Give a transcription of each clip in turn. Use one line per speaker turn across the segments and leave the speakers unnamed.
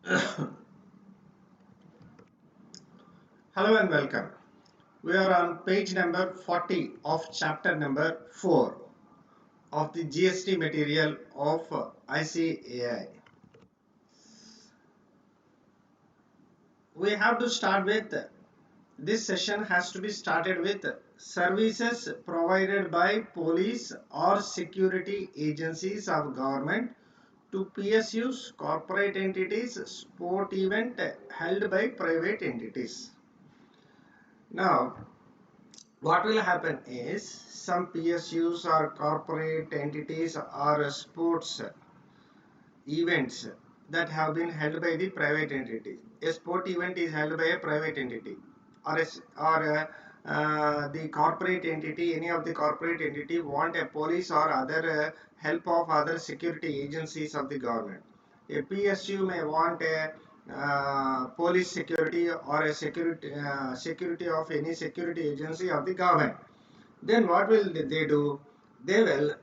Hello and welcome. We are on page number 40 of chapter number 4 of the GST material of ICAI. We have to start with this session has to be started with services provided by police or security agencies of government to PSUs, corporate entities, sport event held by private entities. Now, what will happen is some PSUs or corporate entities or sports events that have been held by the private entities. A sport event is held by a private entity or the corporate entity, any of the corporate entity want a police or other help of other security agencies of the government. A PSU may want a police security or a security of any security agency of the government. Then what will they do? They will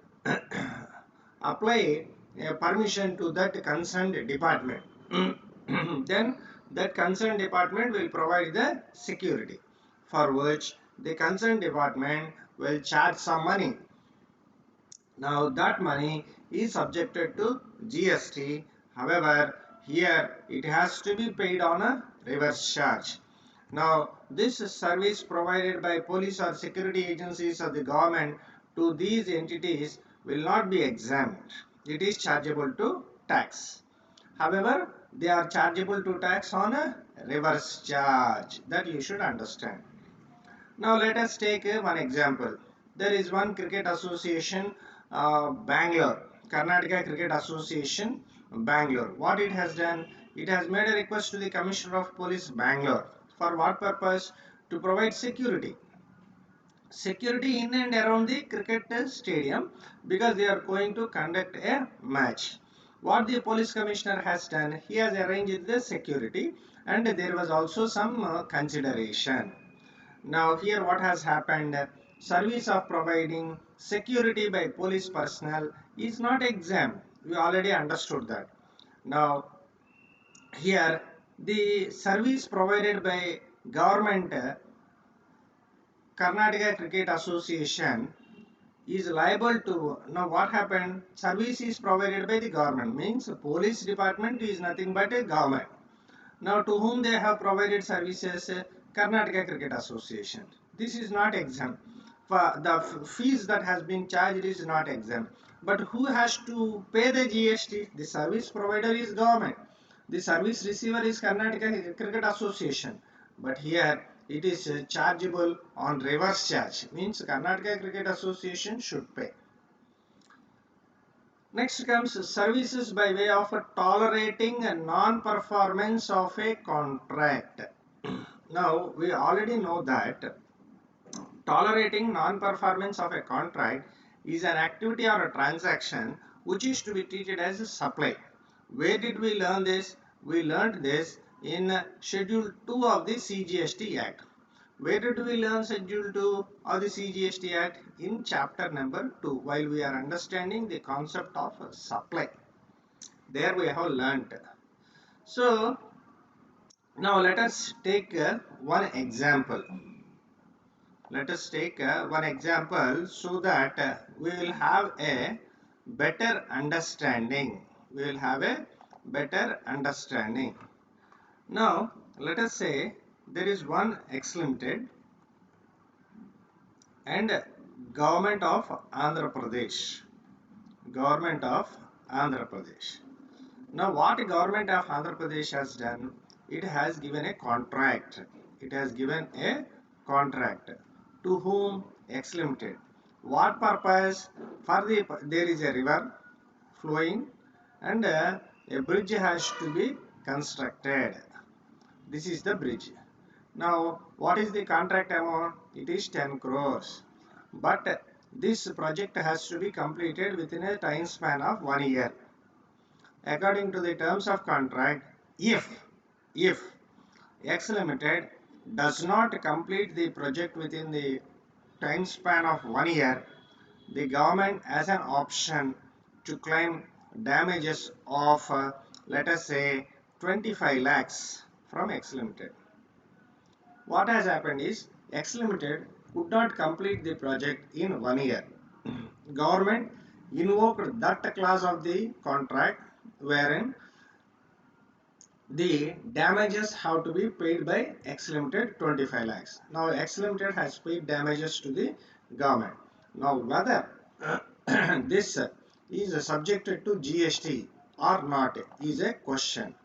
apply a permission to that concerned department. Then that concerned department will provide the security, for which the concerned department will charge some money. Now that money is subjected to GST. However, here it has to be paid on a reverse charge. Now, this service provided by police or security agencies of the government to these entities will not be exempt. It is chargeable to tax. However, they are chargeable to tax on a reverse charge. That you should understand. Now, let us take one example. There is one cricket association, Bangalore, Karnataka Cricket Association, Bangalore. What it has done? It has made a request to the Commissioner of Police, Bangalore. For what purpose? To provide security. Security in and around the cricket stadium because they are going to conduct a match. What the police commissioner has done, he has arranged the security and there was also some consideration. Now here what has happened, service of providing security by police personnel is not exempt. We already understood that. Now here the service provided by government, Karnataka Cricket Association is liable to. Now what happened, service is provided by the government, means police department is nothing but a government. Now to whom they have provided services, Karnataka Cricket Association. This is not exempt. For the fees that has been charged is not exempt. But who has to pay the GST? The service provider is government. The service receiver is Karnataka Cricket Association. But here it is chargeable on reverse charge. Means Karnataka Cricket Association should pay. Next comes services by way of tolerating a non-performance of a contract. Now we already know that tolerating non-performance of a contract is an activity or a transaction which is to be treated as a supply. Where did we learn this? We learned this in Schedule 2 of the CGST Act. Where did we learn Schedule 2 of the CGST Act? In chapter number 2, while we are understanding the concept of supply. There we have learnt. So, now let us take one example. Let us take one example so that we will have a better understanding. We will have a better understanding. Now, let us say there is one X Limited and Government of Andhra Pradesh. Government of Andhra Pradesh. Now, what Government of Andhra Pradesh has done? It has given a contract. It has given a contract. To whom? X Limited. What purpose? For the there is a river flowing and a bridge has to be constructed. This is the bridge. Now, what is the contract amount? It is 10 crores. But this project has to be completed within a time span of 1 year. According to the terms of contract, if X Limited does not complete the project within the time span of 1 year, the government has an option to claim damages of let us say 25 lakhs from X Limited. What has happened is X Limited could not complete the project in 1 year. Government invoked that clause of the contract wherein the damages have to be paid by X Limited 25 lakhs. Now X Limited has paid damages to the government. Now whether this is subjected to GST or not is a question.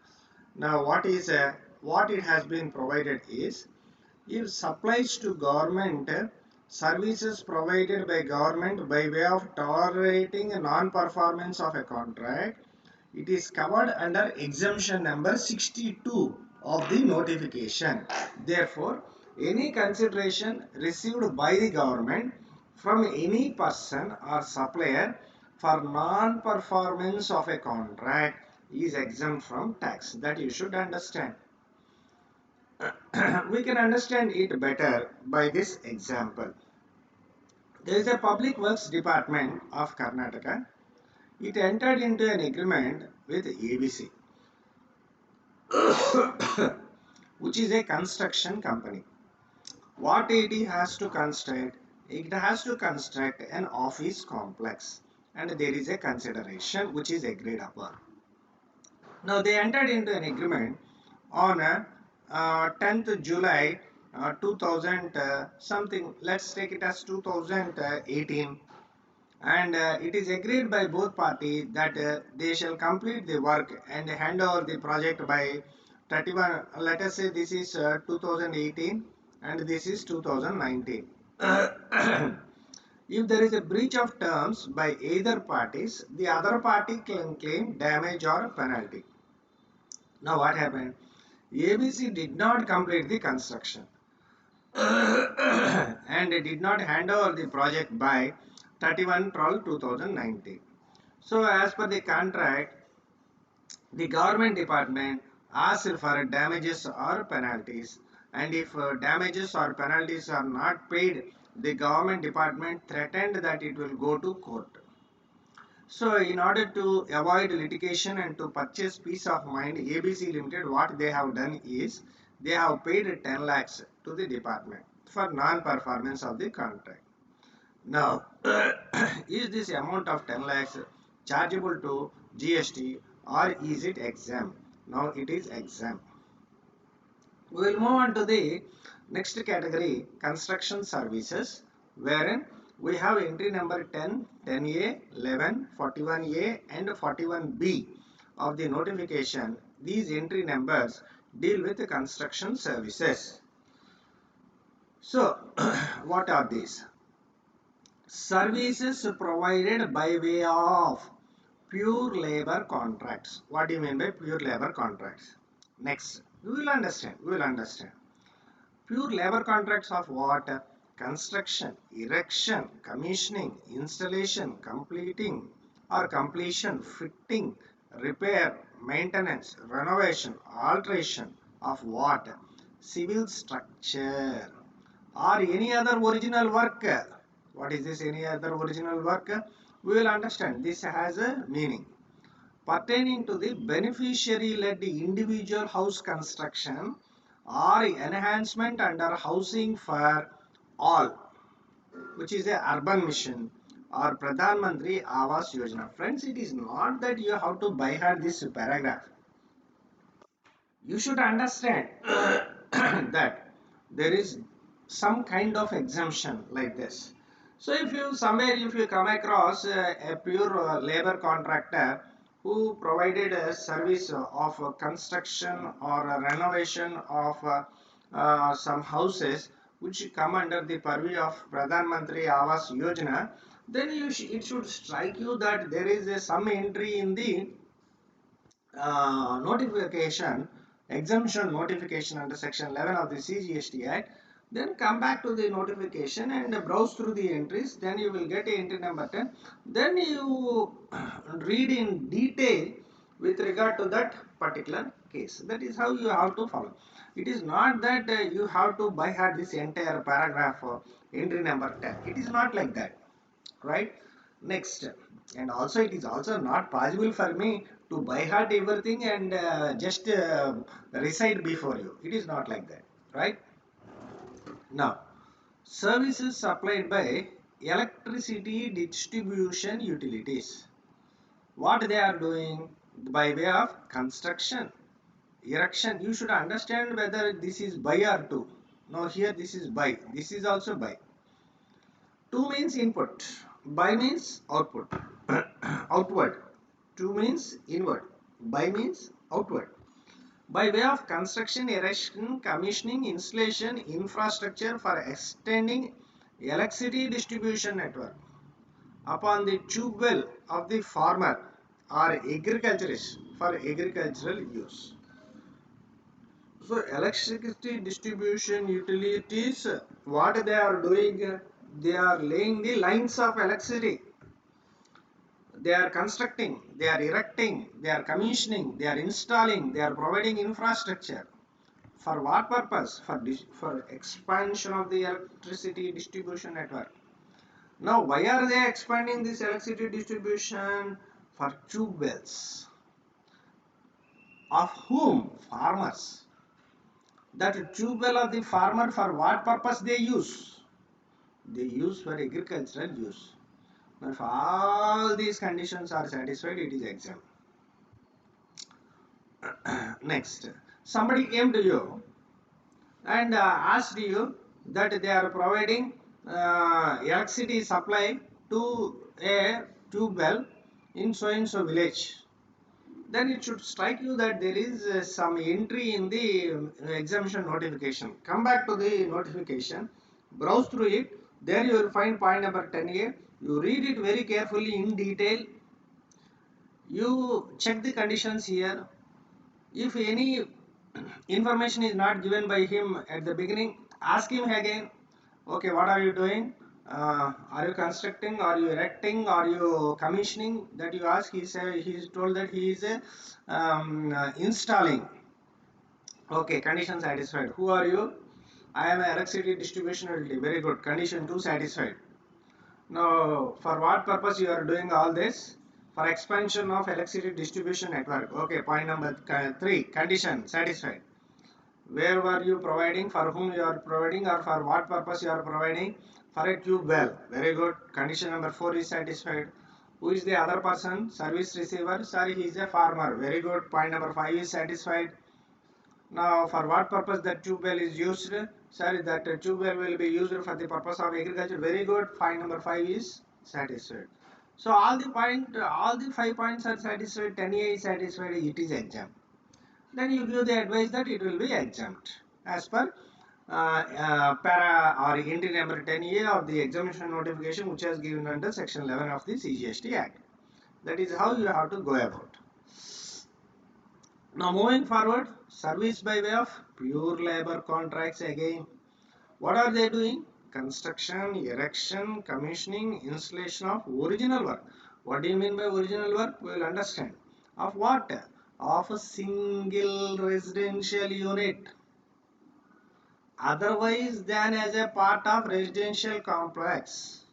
Now what it has been provided is, if supplies to government services provided by government by way of tolerating a non-performance of a contract, it is covered under exemption number 62 of the notification. Therefore, any consideration received by the government from any person or supplier for non-performance of a contract is exempt from tax. That you should understand. We can understand it better by this example. There is a Public Works Department of Karnataka. It entered into an agreement with ABC, which is a construction company. What it has to construct? It has to construct an office complex, and there is a consideration which is agreed upon. Now they entered into an agreement on 10th July 2000 something, let's take it as 2018, and it is agreed by both parties that they shall complete the work and hand over the project by 31, let us say this is 2018 and this is 2019. If there is a breach of terms by either parties, the other party can claim damage or penalty. Now what happened? ABC did not complete the construction and did not hand over the project by 31/12/2019. So as per the contract, the government department asked for damages or penalties, and if damages or penalties are not paid, the government department threatened that it will go to court. So in order to avoid litigation and to purchase peace of mind, ABC Limited, what they have done is, they have paid 10 lakhs to the department for non-performance of the contract. Now, is this amount of 10 lakhs chargeable to GST or is it exempt? Now it is exempt. We will move on to the next category, construction services, wherein we have entry number 10, 10A, 11, 41A and 41B of the notification. These entry numbers deal with the construction services. So, what are these? Services provided by way of pure labor contracts. What do you mean by pure labor contracts? Next, we will understand. Pure labor contracts of what? Construction, erection, commissioning, installation, completing or completion, fitting, repair, maintenance, renovation, alteration of what? Civil structure or any other original work. What is this any other original work? We will understand. This has a meaning. Pertaining to the beneficiary-led individual house construction or enhancement under housing for all, which is a urban mission or Pradhan Mantri Awas Yojana. Friends, it is not that you have to by heart this paragraph. You should understand that there is some kind of exemption like this. So if you come across a pure labor contractor who provided a service of construction or a renovation of some houses which come under the purview of Pradhan Mantri Awas Yojana, then it should strike you that there is some entry in the notification, exemption notification under section 11 of the CGST Act. Then come back to the notification and browse through the entries. Then you will get entry number 10. Then you read in detail with regard to that particular case. That is how you have to follow. It is not that you have to by heart this entire paragraph entry number 10. It is not like that, right? Next, and also it is also not possible for me to by heart everything and just recite before you. It is not like that, right? Now, services supplied by electricity distribution utilities. What they are doing by way of construction, erection. You should understand whether this is by or to. Now here this is by. This is also by. To means input. By means output. Outward. To means inward. By means outward. By way of construction, erection, commissioning, installation, infrastructure for extending electricity distribution network upon the tube well of the farmer or agriculturist for agricultural use. So electricity distribution utilities, what they are doing, they are laying the lines of electricity. They are constructing, they are erecting, they are commissioning, they are installing, they are providing infrastructure. For what purpose? For expansion of the electricity distribution network. Now, why are they expanding this electricity distribution? For tube wells. Of whom? Farmers. That tube well of the farmer, for what purpose they use? They use for agricultural use. Now, if all these conditions are satisfied, it is exempt. Next, somebody came to you and asked you that they are providing electricity supply to a tube well in so and so village. Then it should strike you that there is some entry in the exemption notification. Come back to the notification, browse through it. There you will find point number 10A. You read it very carefully in detail. You check the conditions here. If any information is not given by him at the beginning, ask him again. Okay, what are you doing? Are you constructing? Are you erecting? Are you commissioning? That you ask. He said, he is told that he is installing. Okay, condition satisfied. Who are you? I am an electricity distribution utility. Very good. Condition 2 satisfied. Now, for what purpose you are doing all this? For expansion of electricity distribution network. Okay, point number 3. Condition satisfied. Where were you providing? For whom you are providing, or for what purpose you are providing? For a tube well. Very good. Condition number 4 is satisfied. Who is the other person? Service receiver. Sorry, he is a farmer. Very good. Point number 5 is satisfied. Now, for what purpose that tube well is used? Sorry, that tube well will be used for the purpose of agriculture. Very good. Point number 5 is satisfied. So all the 5 points are satisfied. 10A is satisfied. It is exempt. Then you give the advice that it will be exempt as per para or entry number 10A of the exemption notification, which is given under section 11 of the CGST Act. That is how you have to go about. Now moving forward, service by way of pure labor contracts again. What are they doing? Construction, erection, commissioning, installation of original work. What do you mean by original work? We will understand. Of what? Of a single residential unit. Otherwise than as a part of residential complex.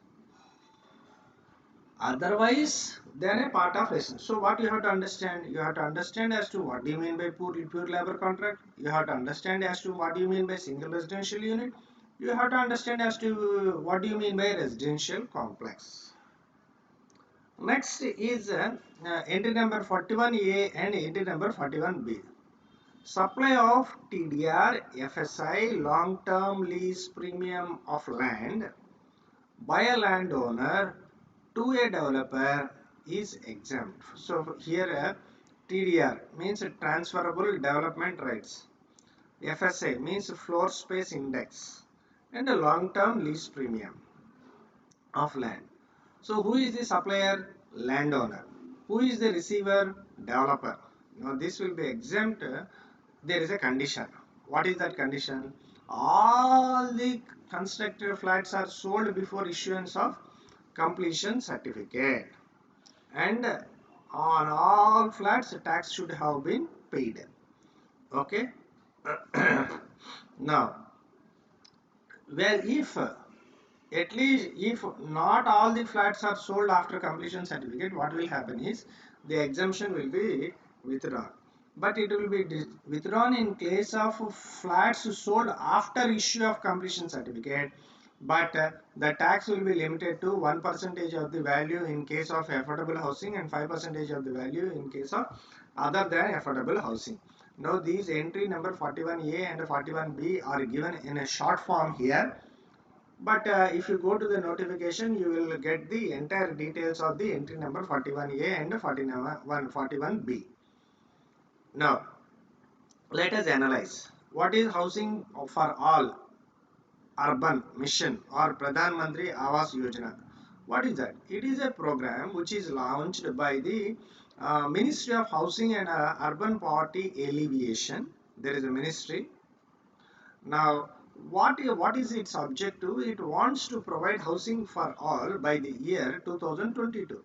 Otherwise than a part of residence. So what you have to understand? You have to understand as to what do you mean by pure labor contract. You have to understand as to what do you mean by single residential unit. You have to understand as to what do you mean by residential complex. Next is entry number 41A and entry number 41B. Supply of TDR, FSI, long-term lease premium of land by a landowner to a developer is exempt. So here TDR means transferable development rights. FSI means floor space index, and a long-term lease premium of land. So who is the supplier? Landowner. Who is the receiver? Developer. Now this will be exempt. There is a condition. What is that condition? All the constructed flats are sold before issuance of completion certificate, and on all flats tax should have been paid. Okay. Now, well, if at least if not all the flats are sold after completion certificate, what will happen is the exemption will be withdrawn. But it will be withdrawn in case of flats sold after issue of completion certificate. But the tax will be limited to 1% of the value in case of affordable housing and 5% of the value in case of other than affordable housing. Now these entry number 41A and 41B are given in a short form here. But if you go to the notification, you will get the entire details of the entry number 41A and 41B. Now, let us analyze what is Housing for All Urban Mission or Pradhan Mantri Awas Yojana. What is that? It is a program which is launched by the Ministry of Housing and Urban Poverty Alleviation. There is a ministry. Now, what is its objective? It wants to provide housing for all by the year 2022.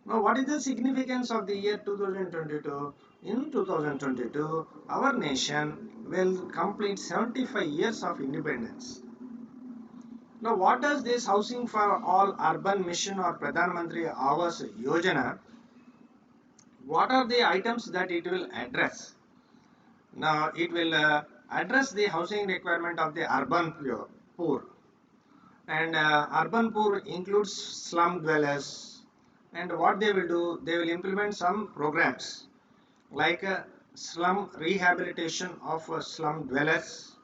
Now, what is the significance of the year 2022? In 2022, our nation will complete 75 years of independence. Now, what does this Housing for All Urban Mission or Pradhan Mantri Awas Yojana, what are the items that it will address? Now, it will address the housing requirement of the urban poor. And urban poor includes slum dwellers. And what they will do, they will implement some programs like slum rehabilitation of slum dwellers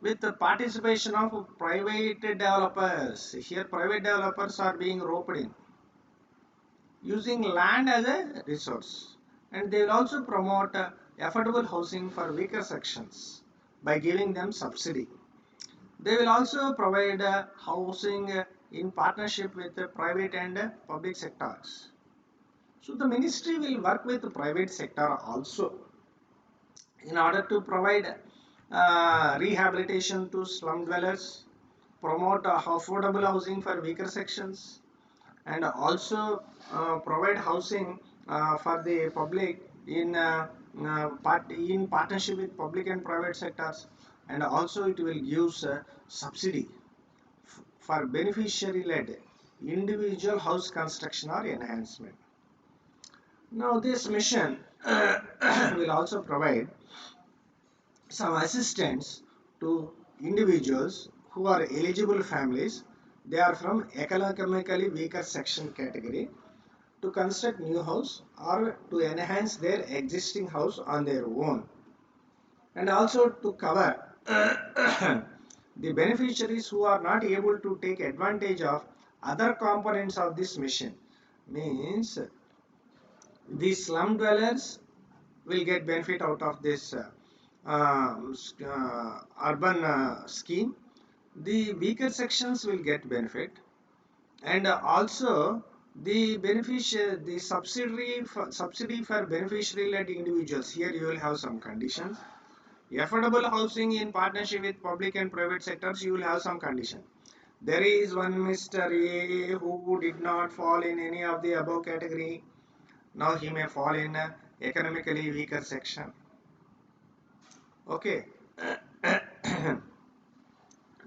with the participation of private developers. Here private developers are being roped in using land as a resource, and they will also promote affordable housing for weaker sections by giving them subsidy. They will also provide housing in partnership with the private and public sectors. So the ministry will work with the private sector also in order to provide rehabilitation to slum dwellers, promote affordable housing for weaker sections, and also provide housing for the public in partnership with public and private sectors, and also it will use subsidy for beneficiary led individual house construction or enhancement. Now this mission will also provide some assistance to individuals who are eligible families. They are from economically weaker section category to construct new house or to enhance their existing house on their own, and also to cover the beneficiaries who are not able to take advantage of other components of this mission. Means the slum dwellers will get benefit out of this urban scheme. The weaker sections will get benefit, and also the subsidy for beneficiary led individuals. Here you will have some conditions. Affordable housing in partnership with public and private sectors, you will have some condition. There is one Mr. A who did not fall in any of the above category. Now he may fall in economically weaker section. Okay.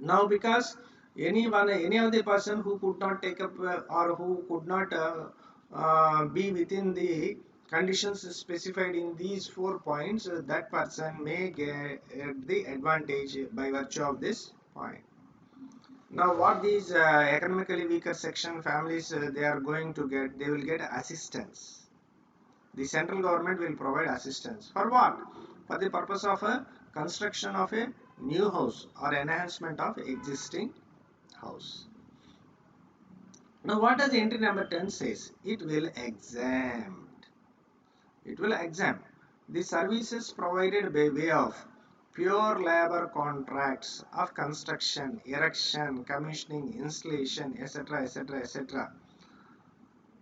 Now because any of the person who could not take up or who could not be within the conditions specified in these 4 points, that person may get the advantage by virtue of this point. Now what these economically weaker section families they are going to get, they will get assistance. The central government will provide assistance for what? For the purpose of a construction of a new house or enhancement of existing house. Now what does entry number 10 says? It will exempt. It will exempt the services provided by way of pure labor contracts of construction, erection, commissioning, installation, etc., etc., etc.,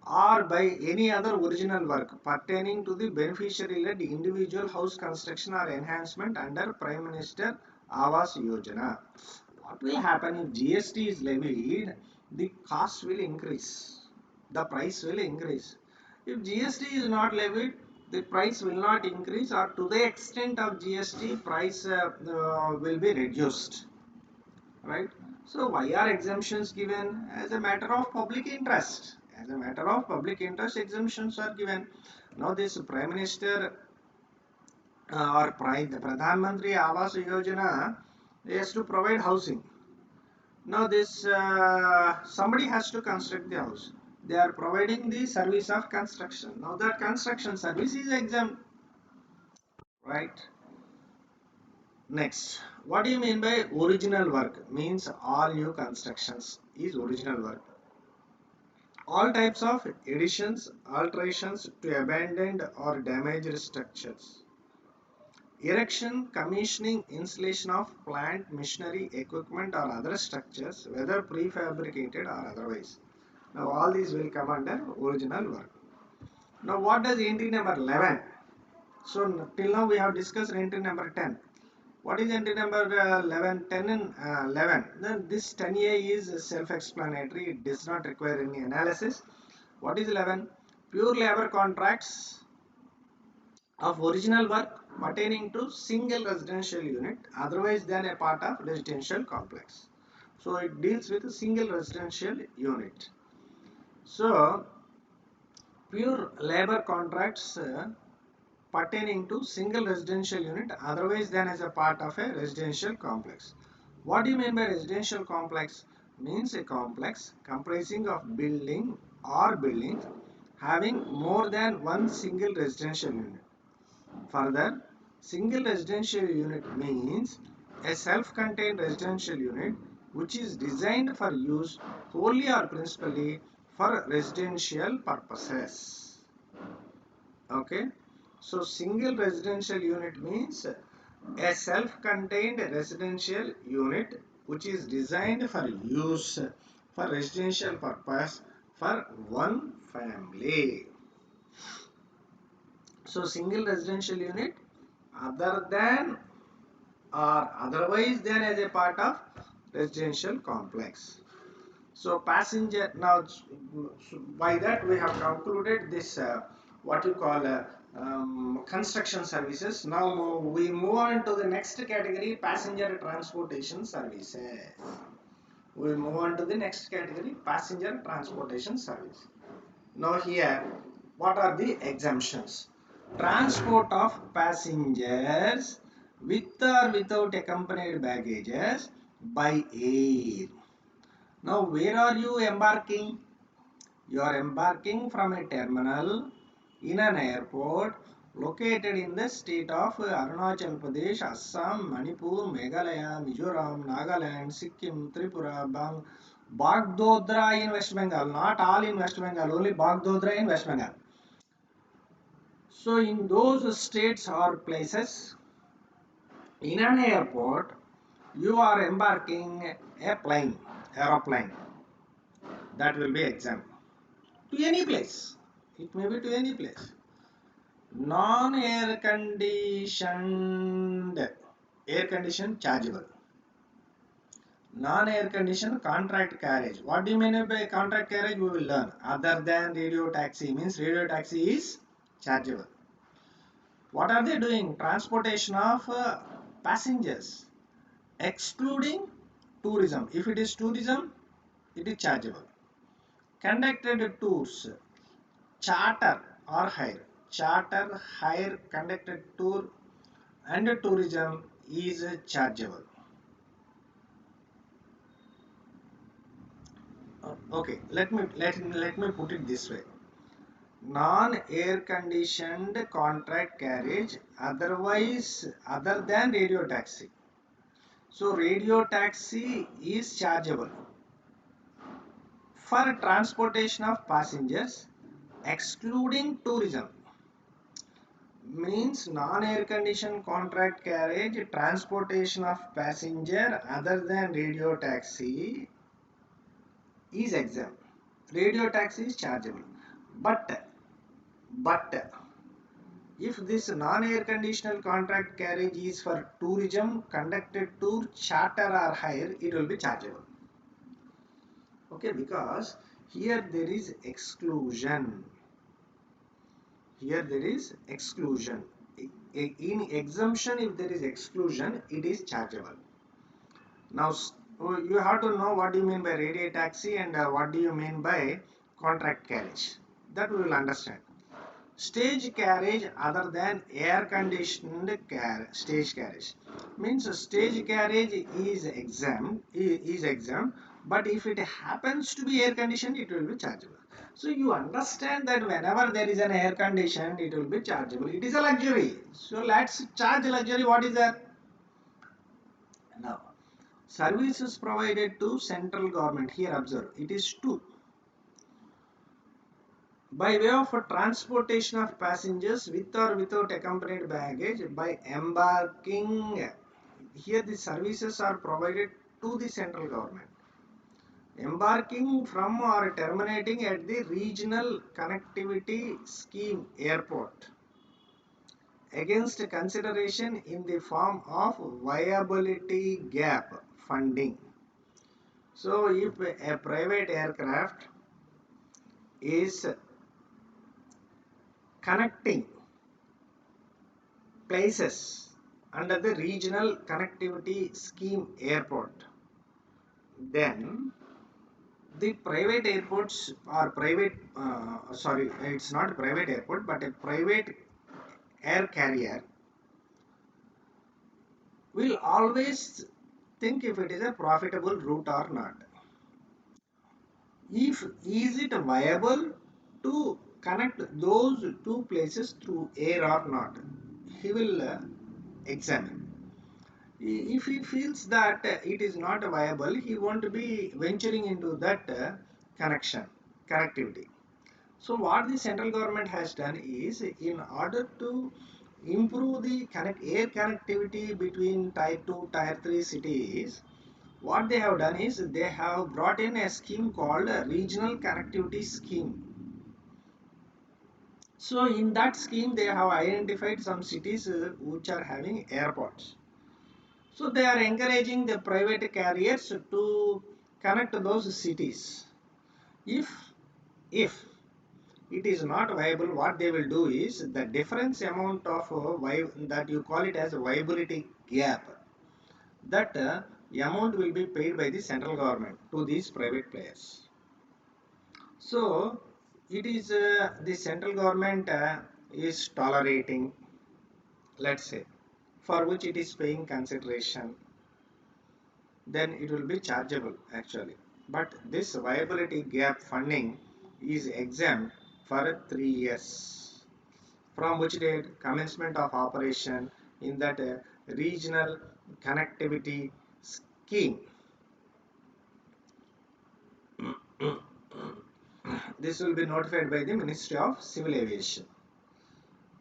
or by any other original work pertaining to the beneficiary led individual house construction or enhancement under Prime Minister Awas Yojana. What will happen if GST is levied? The cost will increase, the price will increase. If GST is not levied, the price will not increase, or to the extent of GST, price will be reduced, right? So why are exemptions given? As a matter of public interest, As a matter of public interest, exemptions are given. Now this Prime Minister or the Pradhan Mantri Awas Yojana is to provide housing. Now this somebody has to construct the house. They are providing the service of construction. Now that construction service is exempt, right? Next, what do you mean by original work? Means all new constructions is original work. All types of additions, alterations to abandoned or damaged structures. Erection, commissioning, installation of plant, machinery, equipment or other structures, whether prefabricated or otherwise. Now all these will come under original work. Now what does entry number 11? So till now we have discussed entry number 10. What is entry number 11? 10 and 11. Then this 10A is self-explanatory. It does not require any analysis. What is 11? Pure labor contracts of original work pertaining to single residential unit otherwise than a part of residential complex. So it deals with a single residential unit. So pure labor contracts pertaining to single residential unit otherwise than as a part of a residential complex. What do you mean by residential complex? Means a complex comprising of building or buildings having more than one single residential unit. Further, single residential unit means a self-contained residential unit which is designed for use wholly or principally for residential purposes. Okay. So single residential unit means a self-contained residential unit which is designed for use for residential purpose for one family. So single residential unit other than or otherwise than as a part of residential complex. So passenger, now by that we have concluded this what you call construction services. Now we move on to the next category, passenger transportation services. We move on to the next category, passenger transportation service. Now here, what are the exemptions? Transport of passengers with or without accompanied baggages by air. Now where are you embarking? You are embarking from a terminal in an airport located in the state of Arunachal Pradesh, Assam, Manipur, Meghalaya, Mizoram, Nagaland, Sikkim, Tripura, Bagdodra in West Bengal. Not all in West Bengal, only Bagdodra in West Bengal. So in those states or places, in an airport, you are embarking a aeroplane. That will be exempt. To any place. It may be to any place. Non-air conditioned, air conditioned chargeable. Non-air conditioned contract carriage. What do you mean by contract carriage? We will learn. Other than radio taxi means radio taxi is chargeable. What are they doing? Transportation of passengers, excluding tourism. If it is tourism, it is chargeable. Conducted tours, charter or hire. Charter, hire, conducted tour and tourism is chargeable. Okay, let me put it this way. Non-air conditioned contract carriage other than radio taxi. So radio taxi is chargeable for transportation of passengers excluding tourism. Means non-air conditioned contract carriage transportation of passenger other than radio taxi is exempt. Radio taxi is chargeable. But if this non-air conditional contract carriage is for tourism, conducted tour, charter or hire, it will be chargeable. Okay, because here there is exclusion. Here there is exclusion. In exemption, if there is exclusion, it is chargeable. Now you have to know what do you mean by radio taxi and what do you mean by contract carriage. That we will understand. Stage carriage other than air conditioned stage carriage means stage carriage is exempt, but if it happens to be air conditioned, it will be chargeable. So you understand that whenever there is an air conditioned, it will be chargeable. It is a luxury, so let's charge luxury. What is that now? Services provided to central government, here observe, it is two: by way of a transportation of passengers with or without accompanied baggage by embarking. Here the services are provided to the central government, embarking from or terminating at the regional connectivity scheme airport against consideration in the form of viability gap funding. So if a private aircraft is connecting places under the regional connectivity scheme airport, then the private airports or private sorry, it's not a private airport but a private air carrier will always think if it is a profitable route or not. If is it viable to connect those two places through air or not, he will examine. If he feels that it is not viable, he won't be venturing into that connectivity. So what the central government has done is, in order to improve the air connectivity between tier 2, tier 3 cities, what they have done is they have brought in a scheme called a regional connectivity scheme. So in that scheme, they have identified some cities which are having airports. So they are encouraging the private carriers to connect those cities. If it is not viable, what they will do is the difference amount of that you call it as a viability gap, that amount will be paid by the central government to these private players. So it is the central government is tolerating, let's say, for which it is paying consideration, then it will be chargeable actually. But this viability gap funding is exempt for 3 years. From which date? Commencement of operation in that regional connectivity scheme. This will be notified by the Ministry of Civil Aviation.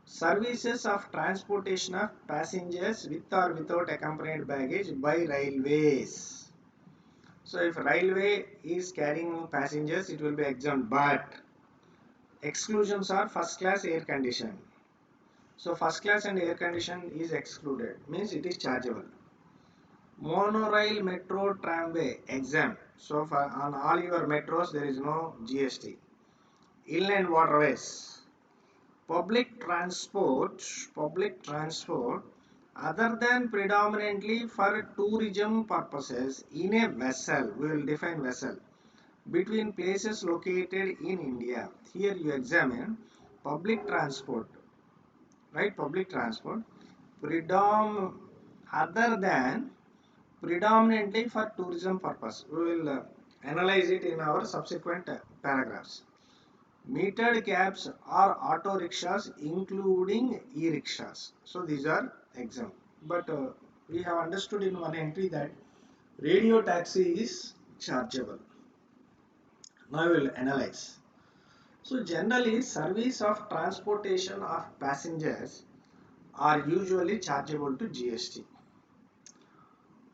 Services of transportation of passengers with or without accompanied baggage by railways. So if railway is carrying passengers, it will be exempt, but exclusions are first class air condition. So first class and air condition is excluded, means it is chargeable. Monorail, metro, tramway exempt. So for on all your metros there is no GST. Inland waterways, public transport other than predominantly for tourism purposes in a vessel, we will define vessel, between places located in India. Here you examine public transport, right? Public transport, other than predominantly for tourism purpose. We will analyze it in our subsequent paragraphs. Metered cabs or auto rickshaws, including e-rickshaws. So these are exempt. But we have understood in one entry that radio taxi is chargeable. Now we will analyze. So generally, service of transportation of passengers are usually chargeable to GST.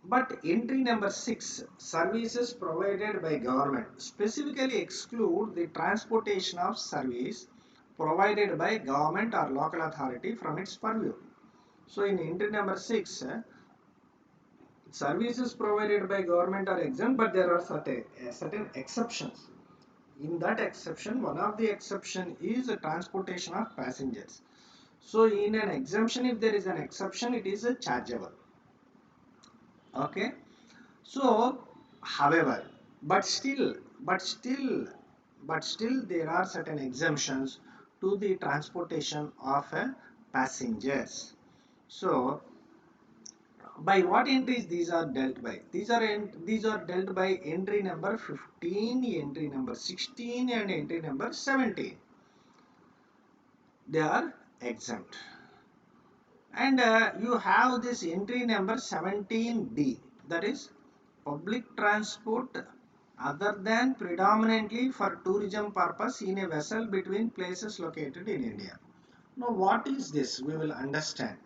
But entry number 6, services provided by government, specifically exclude the transportation of service provided by government or local authority from its purview. So in entry number 6, services provided by government are exempt, but there are certain exceptions. In that exception, one of the exception is the transportation of passengers. So in an exemption, if there is an exception, it is a chargeable. Okay. So, however, but still, but still there are certain exemptions to the transportation of passengers. So by what entries these are dealt by? These are dealt by entry number 15, entry number 16, and entry number 17. They are exempt. And you have this entry number 17D, that is public transport other than predominantly for tourism purpose in a vessel between places located in India. Now what is this? We will understand.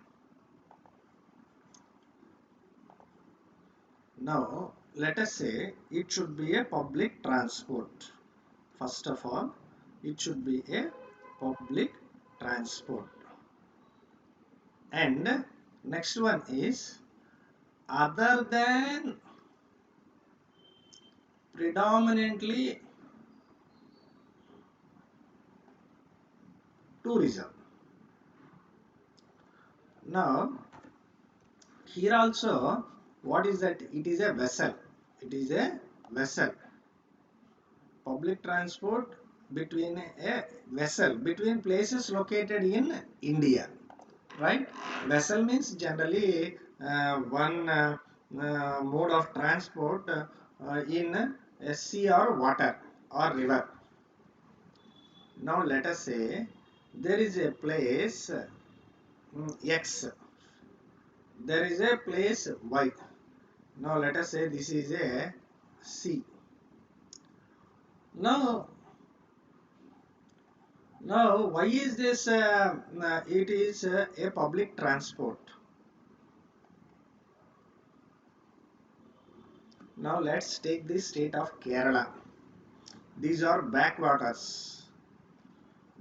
Now let us say it should be a public transport. First of all, it should be a public transport. And next one is other than predominantly tourism. Now here also what is that? It is a vessel. It is a vessel. Public transport between a vessel between places located in India. Right? Vessel means generally one mode of transport in a sea or water or river. Now let us say there is a place X, there is a place Y. Now let us say this is a C. Now, why is this? It is a public transport. Now let's take the state of Kerala. These are backwaters.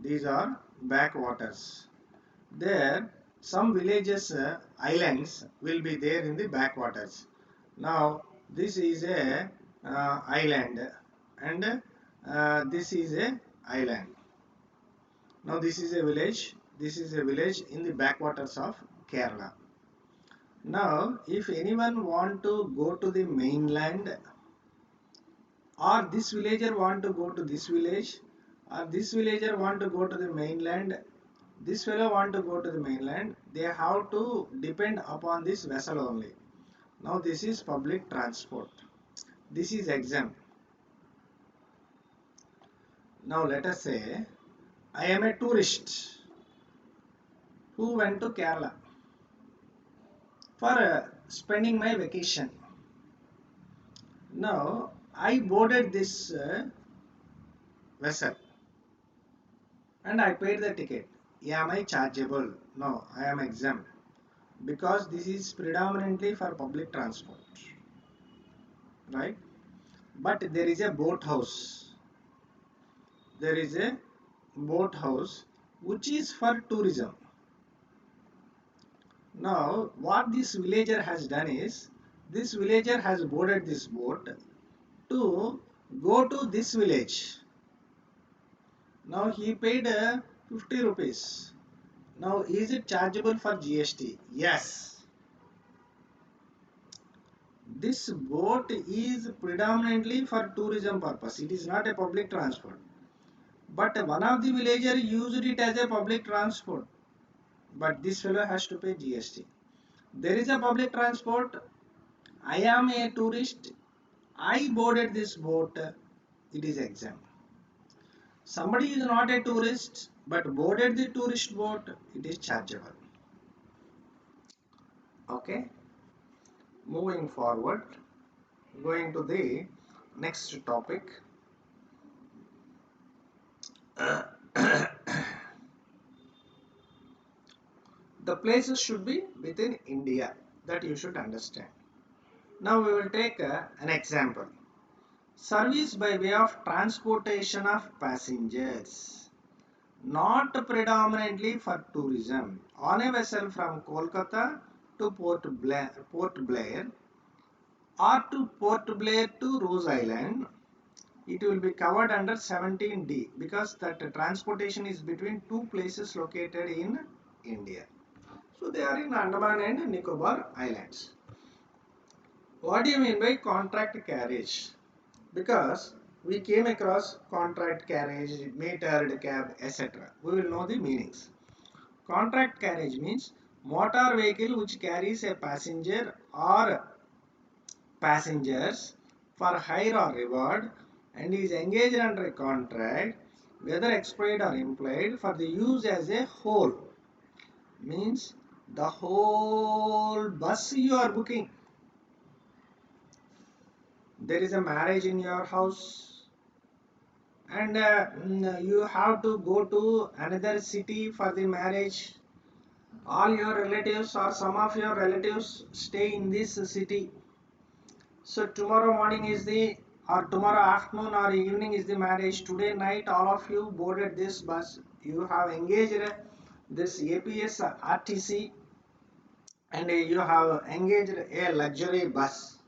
These are backwaters. There, some villages, islands will be there in the backwaters. Now, this is a island, and this is a island. Now, this is a village. This is a village in the backwaters of Kerala. Now, if anyone want to go to the mainland, or this villager want to go to this village, or this villager want to go to the mainland, this fellow want to go to the mainland, they have to depend upon this vessel only. Now this is public transport. This is exempt. Now let us say I am a tourist who went to Kerala for spending my vacation. Now I boarded this vessel and I paid the ticket. Am I chargeable? No, I am exempt because this is predominantly for public transport, right? But there is a boat house. There is a boat house which is for tourism. Now, what this villager has done is, this villager has boarded this boat to go to this village. Now, he paid 50 rupees. Now, is it chargeable for GST? Yes. This boat is predominantly for tourism purpose. It is not a public transport. But one of the villager used it as a public transport. But this fellow has to pay GST. There is a public transport. I am a tourist. I boarded this boat. It is exempt. Somebody is not a tourist but boarded the tourist boat. It is chargeable. Okay. Moving forward, going to the next topic. The places should be within India, that you should understand. Now we will take an example. Service by way of transportation of passengers, not predominantly for tourism, on a vessel from Kolkata to Port Blair or to Port Blair to Rose Island, it will be covered under 17D because that transportation is between two places located in India. So they are in Andaman and Nicobar Islands. What do you mean by contract carriage? Because we came across contract carriage, metered cab, etc. We will know the meanings. Contract carriage means motor vehicle which carries a passenger or passengers for hire or reward and is engaged under a contract, whether expired or implied, for the use as a whole. Means the whole bus you are booking. There is a marriage in your house and you have to go to another city for the marriage. All your relatives or some of your relatives stay in this city. So tomorrow morning is the or tomorrow afternoon or evening is the marriage. Today night all of you boarded this bus. You have engaged this APS RTC and you have engaged a luxury bus.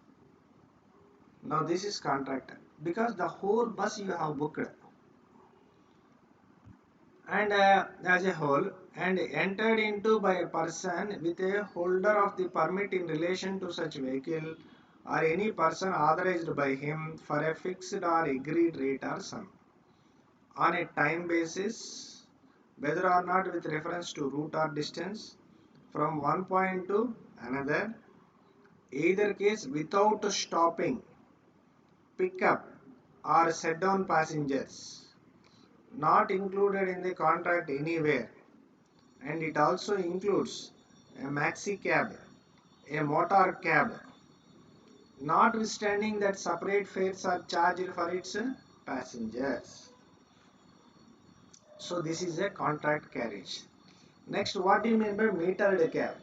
Now this is contract because the whole bus you have booked and as a whole and entered into by a person with a holder of the permit in relation to such vehicle or any person authorized by him for a fixed or agreed rate or sum on a time basis, whether or not with reference to route or distance from one point to another, either case without stopping, pick up or set down passengers, not included in the contract anywhere, and it also includes a maxi cab, a motor cab, notwithstanding that separate fares are charged for its passengers. So this is a contract carriage. Next, what do you mean by metered cab?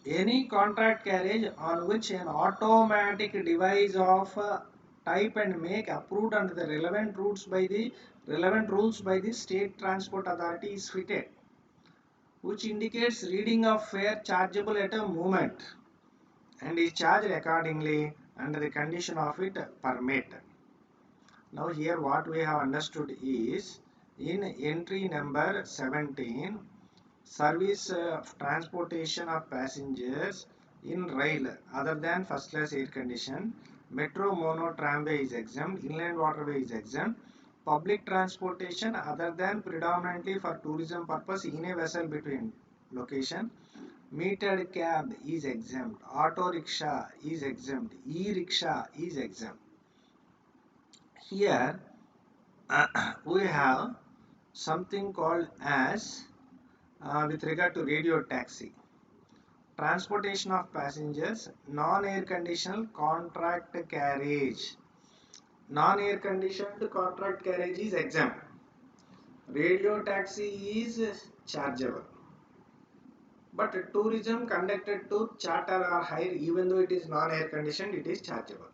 Any contract carriage on which an automatic device of type and make approved under the relevant rules by the state transport authority is fitted, which indicates reading of fare chargeable at a moment and is charged accordingly under the condition of it permit. Now here what we have understood is in entry number 17, service of transportation of passengers in rail other than first class air condition, metro, mono, tramway is exempt, inland waterway is exempt, public transportation other than predominantly for tourism purpose in a vessel between location, metered cab is exempt, auto rickshaw is exempt, e-rickshaw is exempt. Here we have something called as with regard to radio taxi, transportation of passengers, non-air conditioned contract carriage. Non-air conditioned contract carriage is exempt. Radio taxi is chargeable. But tourism conducted to charter or hire, even though it is non-air conditioned, it is chargeable.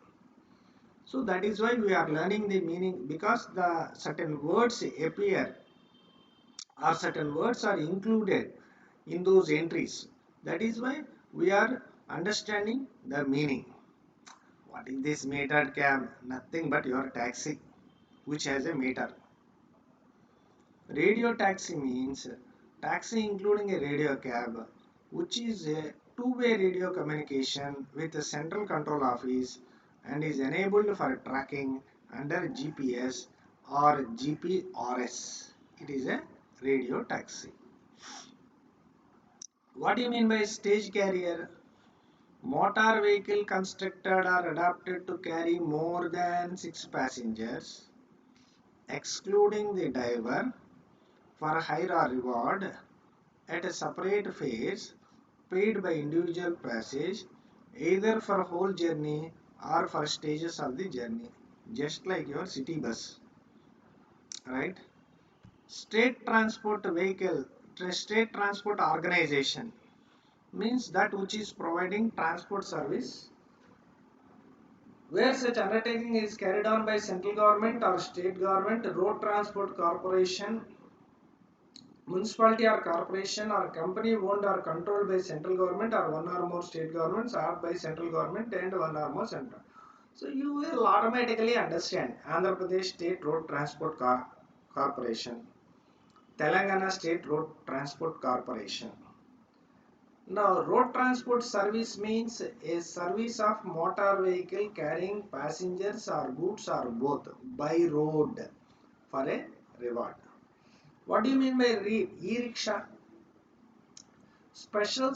So that is why we are learning the meaning, because the certain words appear or certain words are included in those entries. That is why we are understanding the meaning. What is this metered cab? Nothing but your taxi which has a meter. Radio taxi means taxi including a radio cab, which is a two-way radio communication with a central control office and is enabled for tracking under GPS or GPRS. It is a radio taxi. What do you mean by stage carrier? Motor vehicle constructed or adapted to carry more than 6 passengers, excluding the driver, for hire or reward at a separate fares paid by individual passage, either for whole journey or for stages of the journey, just like your city bus, right? State transport vehicle, state transport organization means that which is providing transport service where such undertaking is carried on by central government or state government, road transport corporation, municipality or corporation or company owned or controlled by central government or one or more state governments or by central government and one or more central. So you will automatically understand Andhra Pradesh State Road Transport Corporation, Telangana State Road Transport Corporation. Now, road transport service means a service of motor vehicle carrying passengers or goods or both by road for a reward. What do you mean by e-rickshaw? Special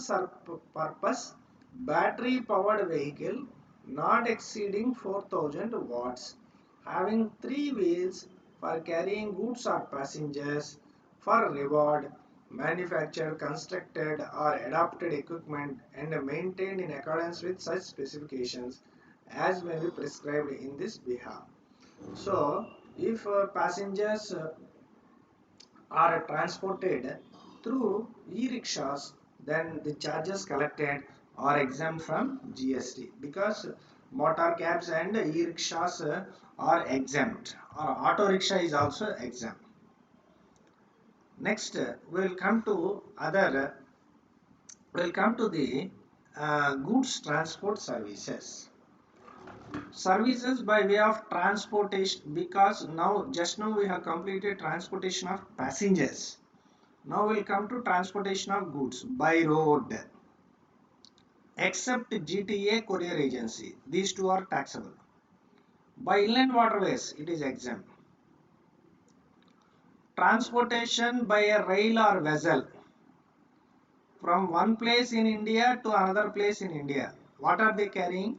purpose battery powered vehicle not exceeding 4000 watts, having three wheels for carrying goods or passengers for reward, manufactured, constructed or adopted equipment and maintained in accordance with such specifications as may be prescribed in this behalf. So, if passengers are transported through e-rickshaws, then the charges collected are exempt from GST because motor cabs and e-rickshaws are exempt, or auto rickshaw is also exempt. Next, we'll come to the goods transport services. Services by way of transportation, because just now we have completed transportation of passengers. Now we'll come to transportation of goods by road. Except GTA courier agency, these two are taxable. By inland waterways, it is exempt. Transportation by a rail or vessel from one place in India to another place in India. What are they carrying?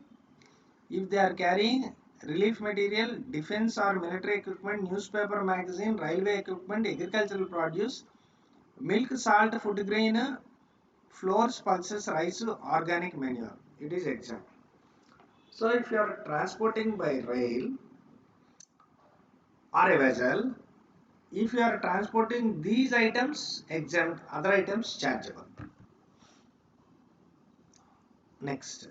If they are carrying relief material, defense or military equipment, newspaper, magazine, railway equipment, agricultural produce, milk, salt, food grain, flours, pulses, rice, organic manure, it is exempt. So if you are transporting by rail or a vessel, if you are transporting these items exempt, other items chargeable. Next,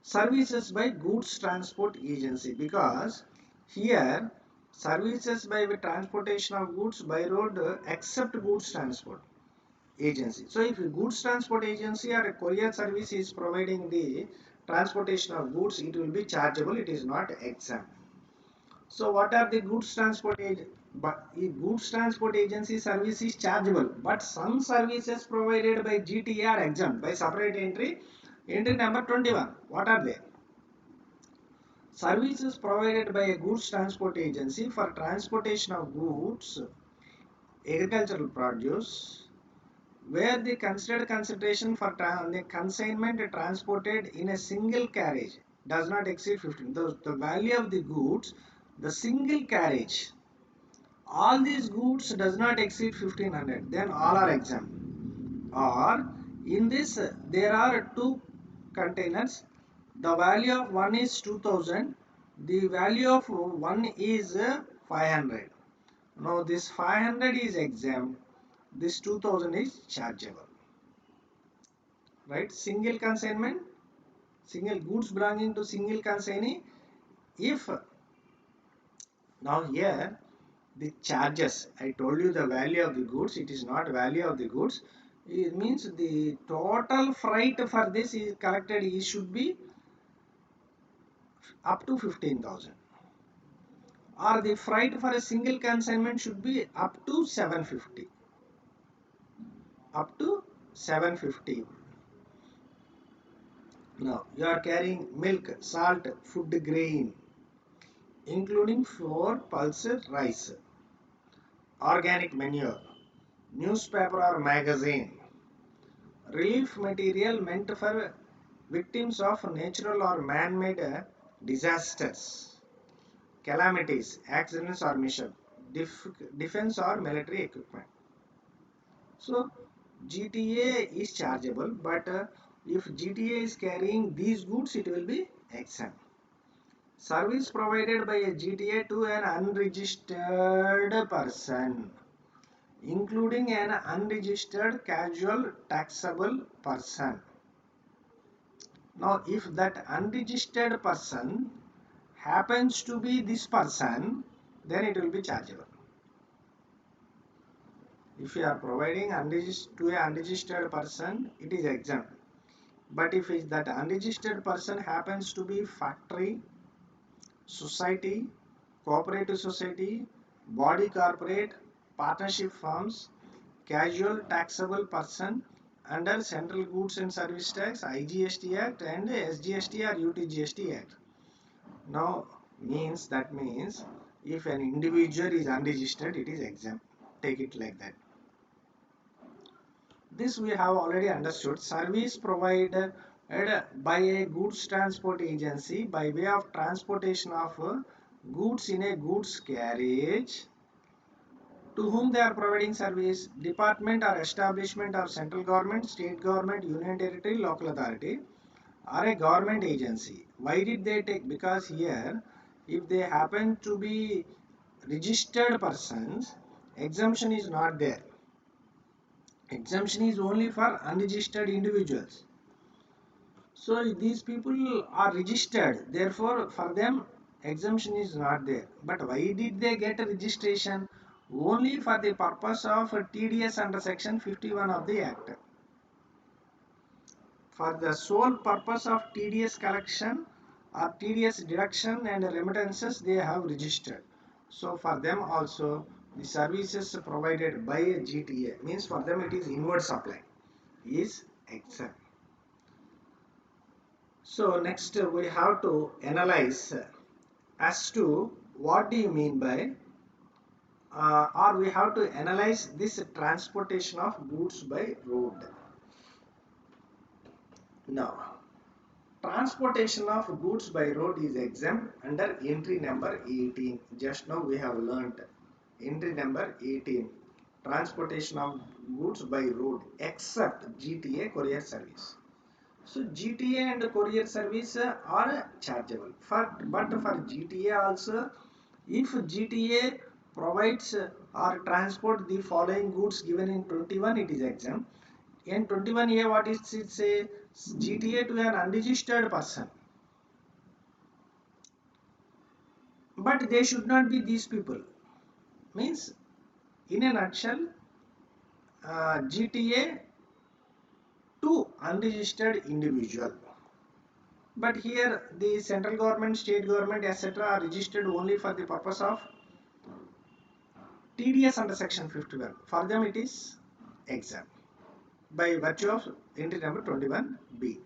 services by goods transport agency, because here services by the transportation of goods by road except goods transport agency. So if a goods transport agency or a courier service is providing the transportation of goods, it will be chargeable, it is not exempt. So what are the goods transport agency? But goods transport agency service is chargeable, but some services provided by GTA are exempt by separate entry. Entry number 21. What are they? Services provided by a goods transport agency for transportation of goods, agricultural produce, where the considered consideration for the consignment transported in a single carriage does not exceed 15. The value of the goods, the single carriage, all these goods does not exceed 1500, then all are exempt. Or in this there are two containers, the value of one is 2000, the value of one is 500. Now this 500 is exempt, this 2000 is chargeable. Right? Single consignment, single goods belonging to single consignee. If now here the charges, I told you the value of the goods, it is not value of the goods. It means the total freight for this is collected, it should be up to 15,000. Or the freight for a single consignment should be up to 750. Up to 750. Now you are carrying milk, salt, food grain, including flour, pulses, rice, organic manure, newspaper or magazine, relief material meant for victims of natural or man-made disasters, calamities, accidents or mishap, defense or military equipment. So GTA is chargeable, but if GTA is carrying these goods, it will be exempt. Service provided by a GTA to an unregistered person, including an unregistered casual taxable person. Now, if that unregistered person happens to be this person, then it will be chargeable. If you are providing to a unregistered person, it is exempt. But if that unregistered person happens to be factory, society, cooperative society, body corporate, partnership firms, casual taxable person, under Central Goods and Service Tax, IGST Act and SGST or UTGST Act. Now that means if an individual is unregistered, it is exempt. Take it like that. This we have already understood. Service provided by a goods transport agency by way of transportation of goods in a goods carriage. To whom they are providing service? Department or establishment of central government, state government, union territory, local authority, or a government agency. Why did they take? Because here, if they happen to be registered persons, exemption is not there. Exemption is only for unregistered individuals. So these people are registered, therefore for them exemption is not there. But why did they get a registration? Only for the purpose of TDS under section 51 of the Act. For the sole purpose of TDS collection or TDS deduction and remittances, they have registered. So for them also the services provided by a GTA, means for them it is inward supply, is exempt. So next we have to analyze as to what do you mean by or we have to analyze this transportation of goods by road. Now, transportation of goods by road is exempt under entry number 18. Just now we have learnt entry number 18. Transportation of goods by road except GTA courier service. So GTA and courier service are chargeable. But for GTA also, if GTA provides or transport the following goods given in 21, it is exempt. In 21A, what is it say? GTA to an unregistered person. But they should not be these people. Means, in a nutshell, GTA to unregistered individual. But here the central government, state government, etc. are registered only for the purpose of TDS under section 51. For them it is exempt by virtue of entry number 21B.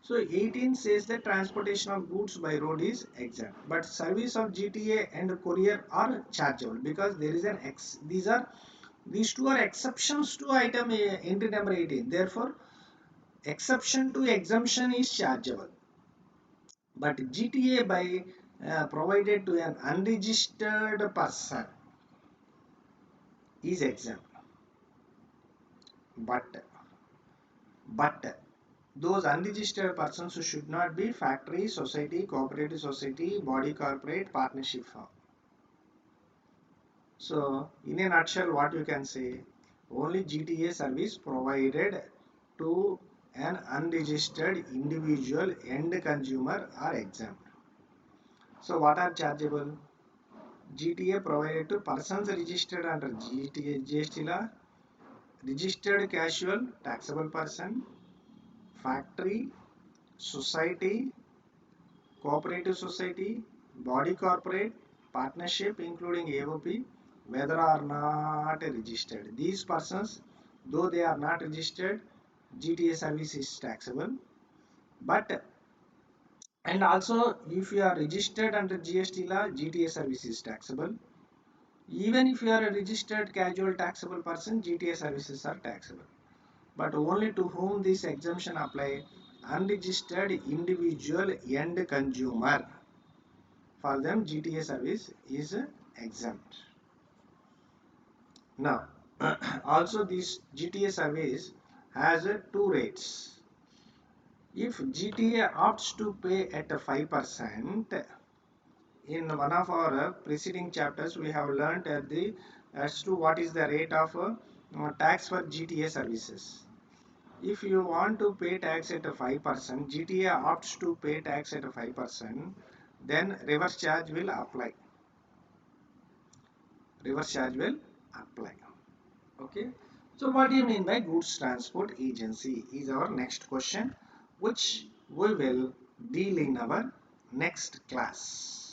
So 18 says that transportation of goods by road is exempt, but service of GTA and courier are chargeable because there is an these two are exceptions to item entry number 18. Therefore, exception to exemption is chargeable. But GTA by provided to an unregistered person is exempt. But those unregistered persons who should not be factory, society, cooperative society, body corporate, partnership firm. So in a nutshell, what you can say, only GTA service provided to an unregistered individual end consumer are exempt. So what are chargeable? GTA provided to persons registered under GTA GST law, registered casual taxable person, factory, society, cooperative society, body corporate, partnership including AOP, whether or not registered. These persons, though they are not registered, GTA service is taxable. But and also if you are registered under GST law, GTA service is taxable. Even if you are a registered casual taxable person, GTA services are taxable. But only to whom this exemption apply? Unregistered individual end consumer. For them GTA service is exempt. Now also this GTA service has two rates. If GTA opts to pay at 5%, in one of our preceding chapters we have learnt as to what is the rate of tax for GTA services. If you want to pay tax at 5%, GTA opts to pay tax at 5%, then reverse charge will apply. Reverse charge will apply. Okay. So what do you mean by goods transport agency is our next question, which we will deal in our next class.